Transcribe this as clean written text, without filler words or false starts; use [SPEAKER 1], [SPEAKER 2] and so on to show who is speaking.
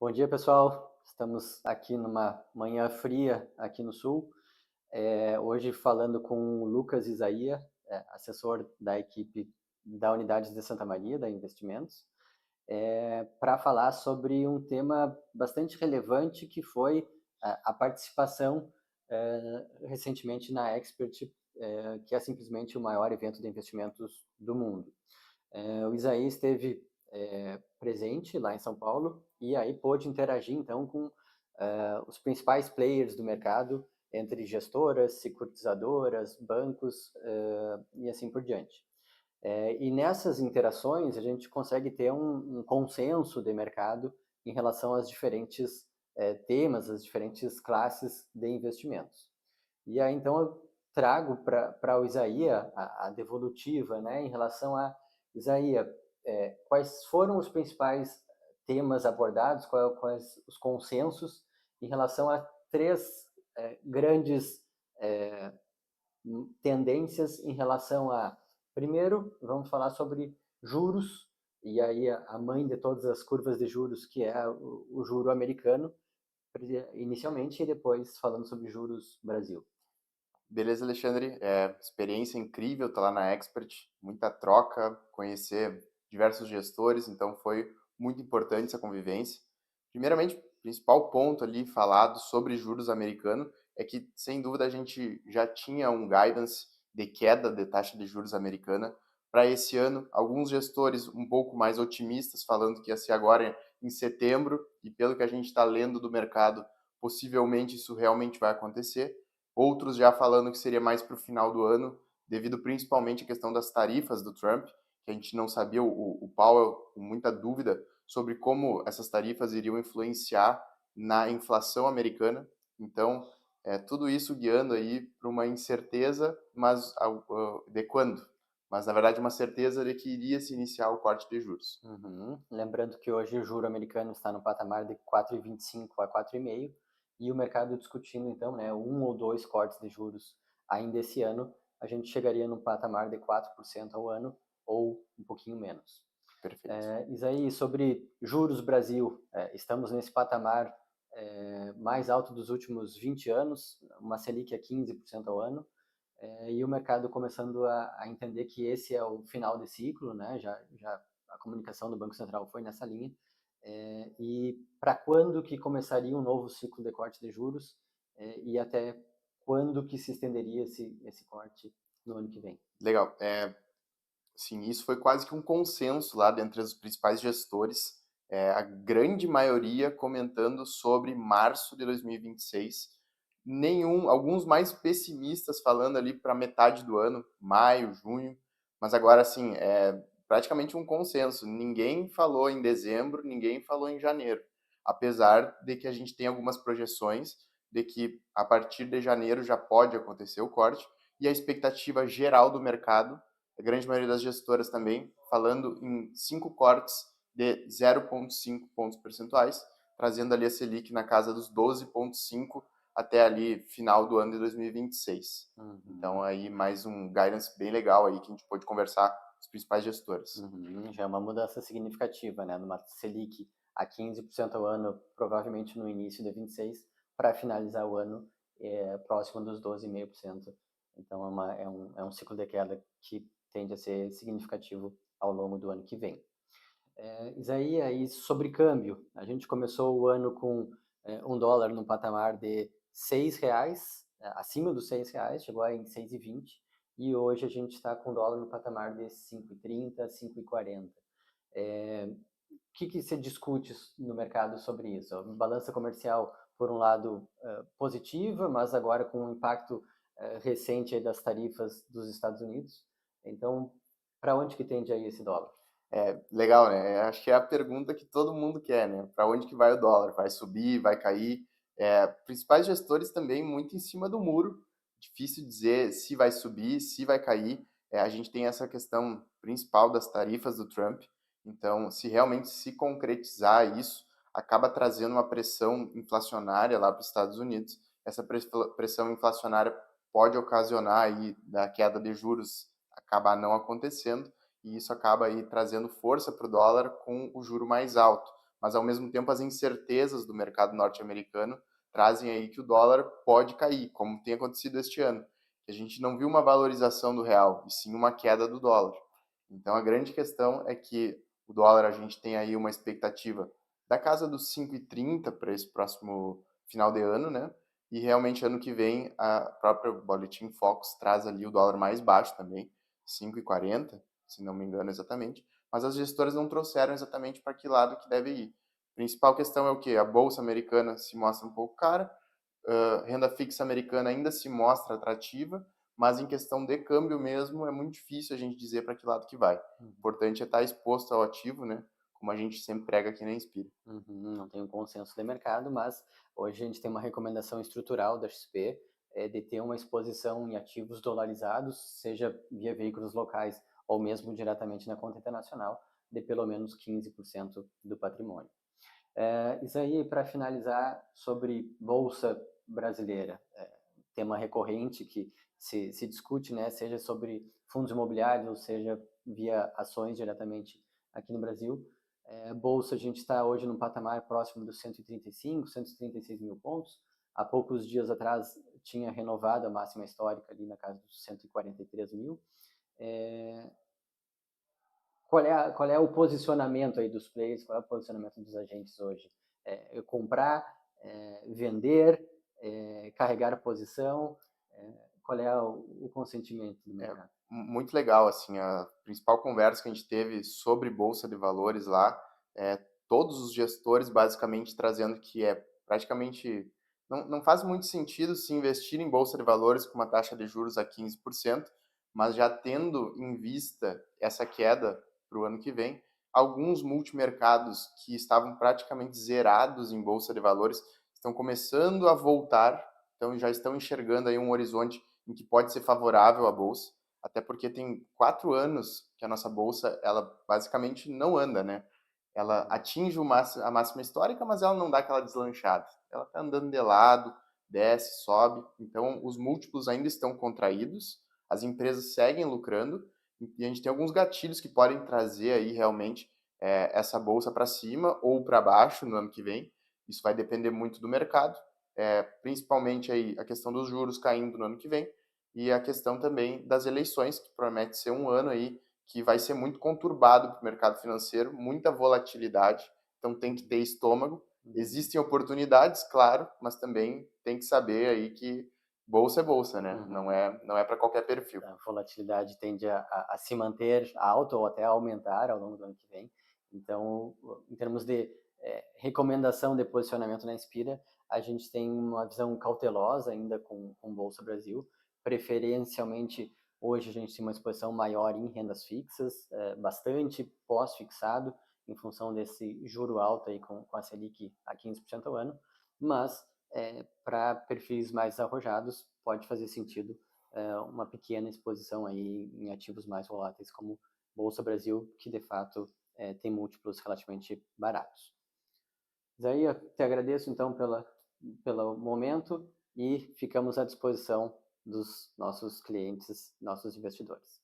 [SPEAKER 1] Bom dia, pessoal. Estamos aqui numa manhã fria aqui no Sul. Hoje falando com o Lucas Isaia, assessor da equipe da Unidade de Santa Maria, da Investimentos, para falar sobre um tema bastante relevante que foi a participação recentemente na Expert, que é simplesmente o maior evento de investimentos do mundo. O Isaí esteve presente lá em São Paulo e aí pôde interagir então com os principais players do mercado, entre gestoras, securitizadoras, bancos e assim por diante. E nessas interações a gente consegue ter um consenso de mercado em relação aos diferentes temas, às diferentes classes de investimentos. E aí então eu trago para o Isaías a devolutiva, né, em relação a Isaías, quais foram os principais temas abordados, quais os consensos em relação a três grandes é, tendências em relação a, primeiro, vamos falar sobre juros, e aí a mãe de todas as curvas de juros, que é o juro americano, inicialmente, e depois falando sobre juros Brasil.
[SPEAKER 2] Beleza, Alexandre? Experiência incrível, estar lá na Expert, muita troca, conhecer diversos gestores, então foi muito importante essa convivência. Primeiramente, o principal ponto ali falado sobre juros americano é que, sem dúvida, a gente já tinha um guidance de queda de taxa de juros americana para esse ano. Alguns gestores um pouco mais otimistas, falando que ia ser agora em setembro, e pelo que a gente está lendo do mercado, possivelmente isso realmente vai acontecer. Outros já falando que seria mais para o final do ano, devido principalmente à questão das tarifas do Trump, que a gente não sabia, o Powell com muita dúvida sobre como essas tarifas iriam influenciar na inflação americana. Então, tudo isso guiando aí para uma incerteza, mas de quando? Mas, na verdade, uma certeza de que iria se iniciar o corte de juros.
[SPEAKER 1] Uhum. Lembrando que hoje o juro americano está no patamar de 4,25 a 4,5 e o mercado discutindo então, né, um ou dois cortes de juros ainda esse ano, a gente chegaria no patamar de 4% ao ano ou um pouquinho menos.
[SPEAKER 2] Perfeito.
[SPEAKER 1] Isaí, sobre juros Brasil, estamos nesse patamar mais alto dos últimos 20 anos, uma Selic a 15% ao ano, e o mercado começando a entender que esse é o final de ciclo, né? Já a comunicação do Banco Central foi nessa linha. E para quando que começaria um novo ciclo de corte de juros e até quando que se estenderia esse corte no ano que vem?
[SPEAKER 2] Legal. Sim, isso foi quase que um consenso lá dentre os principais gestores, a grande maioria comentando sobre março de 2026. Alguns mais pessimistas falando ali para metade do ano, maio, junho, mas agora assim, é praticamente um consenso. Ninguém falou em dezembro, ninguém falou em janeiro, apesar de que a gente tem algumas projeções de que a partir de janeiro já pode acontecer o corte, e a expectativa geral do mercado, a grande maioria das gestoras também, falando em 5 cortes de 0,5 pontos percentuais, trazendo ali a Selic na casa dos 12,5 até ali final do ano de 2026. Então
[SPEAKER 1] Uhum,
[SPEAKER 2] aí mais um guidance bem legal aí que a gente pôde conversar com os principais gestores.
[SPEAKER 1] uhum. Já é uma mudança significativa, né? Numa Selic a 15% ao ano, provavelmente no início de 26, para finalizar o ano próximo dos 12,5%. Então é um ciclo de queda que tende a ser significativo ao longo do ano que vem. Isaí, aí sobre câmbio, a gente começou o ano com um dólar no patamar de R$ 6, acima dos R$ 6, chegou em 6,20, e hoje a gente está com o dólar no patamar de 5,30, 5,40. O que se discute no mercado sobre isso? A balança comercial, por um lado, positiva, mas agora com um impacto recente das tarifas dos Estados Unidos. Então, para onde que tende aí esse dólar?
[SPEAKER 2] Legal, né? Acho que é a pergunta que todo mundo quer, né? Para onde que vai o dólar? Vai subir? Vai cair? Principais gestores também muito em cima do muro. Difícil dizer se vai subir, se vai cair. A gente tem essa questão principal das tarifas do Trump. Então, se realmente se concretizar isso, acaba trazendo uma pressão inflacionária lá para os Estados Unidos. Essa pressão inflacionária pode ocasionar aí da queda de juros acabar não acontecendo, e isso acaba aí trazendo força para o dólar com o juro mais alto. mas ao mesmo tempo as incertezas do mercado norte-americano trazem aí que o dólar pode cair, como tem acontecido este ano. A gente não viu uma valorização do real, e sim uma queda do dólar. Então a grande questão é que o dólar a gente tem aí uma expectativa da casa dos 5,30 para esse próximo final de ano, né? E realmente ano que vem a própria Boletim Focus traz ali o dólar mais baixo também, 5,40, se não me engano exatamente, mas as gestoras não trouxeram exatamente para que lado que deve ir. A principal questão é o que? A bolsa americana se mostra um pouco cara, renda fixa americana ainda se mostra atrativa, mas em questão de câmbio mesmo é muito difícil a gente dizer para que lado que vai. O importante é estar exposto ao ativo, né? Como a gente sempre prega aqui na Inspira.
[SPEAKER 1] Não tem um consenso de mercado, mas hoje a gente tem uma recomendação estrutural da XP de ter uma exposição em ativos dolarizados, seja via veículos locais ou mesmo diretamente na conta internacional, de pelo menos 15% do patrimônio. Isso aí, para finalizar, sobre Bolsa Brasileira, tema recorrente que se discute, né, seja sobre fundos imobiliários, ou seja via ações diretamente aqui no Brasil. Bolsa, a gente está hoje num patamar próximo dos 135, 136 mil pontos. Há poucos dias atrás tinha renovado a máxima histórica ali na casa dos 143 mil. Qual é o posicionamento aí dos players, qual é o posicionamento dos agentes hoje? Comprar, vender, carregar a posição, qual é o consentimento do mercado?
[SPEAKER 2] Muito legal, assim, a principal conversa que a gente teve sobre Bolsa de Valores lá, todos os gestores basicamente trazendo que praticamente, não faz muito sentido se investir em Bolsa de Valores com uma taxa de juros a 15%, mas já tendo em vista essa queda para o ano que vem, alguns multimercados que estavam praticamente zerados em Bolsa de Valores estão começando a voltar, então já estão enxergando aí um horizonte em que pode ser favorável à Bolsa, até porque tem 4 anos que a nossa Bolsa, ela basicamente não anda, né? Ela atinge a máxima histórica, mas ela não dá aquela deslanchada. Ela está andando de lado, desce, sobe. Então, os múltiplos ainda estão contraídos, as empresas seguem lucrando, e a gente tem alguns gatilhos que podem trazer aí realmente essa bolsa para cima ou para baixo no ano que vem. Isso vai depender muito do mercado, principalmente aí a questão dos juros caindo no ano que vem e a questão também das eleições, que promete ser um ano aí que vai ser muito conturbado para o mercado financeiro, muita volatilidade, então tem que ter estômago. Existem oportunidades, claro, mas também tem que saber aí que bolsa é bolsa, né? Não é para qualquer perfil.
[SPEAKER 1] A volatilidade tende a se manter alta ou até a aumentar ao longo do ano que vem. Então, em termos de recomendação de posicionamento na Inspira, a gente tem uma visão cautelosa ainda com Bolsa Brasil. Preferencialmente, hoje a gente tem uma exposição maior em rendas fixas, bastante pós-fixado, em função desse juro alto aí com a Selic a 15% ao ano, mas para perfis mais arrojados pode fazer sentido uma pequena exposição aí em ativos mais voláteis como Bolsa Brasil, que de fato tem múltiplos relativamente baratos. Daí eu te agradeço então pelo momento e ficamos à disposição dos nossos clientes, nossos investidores.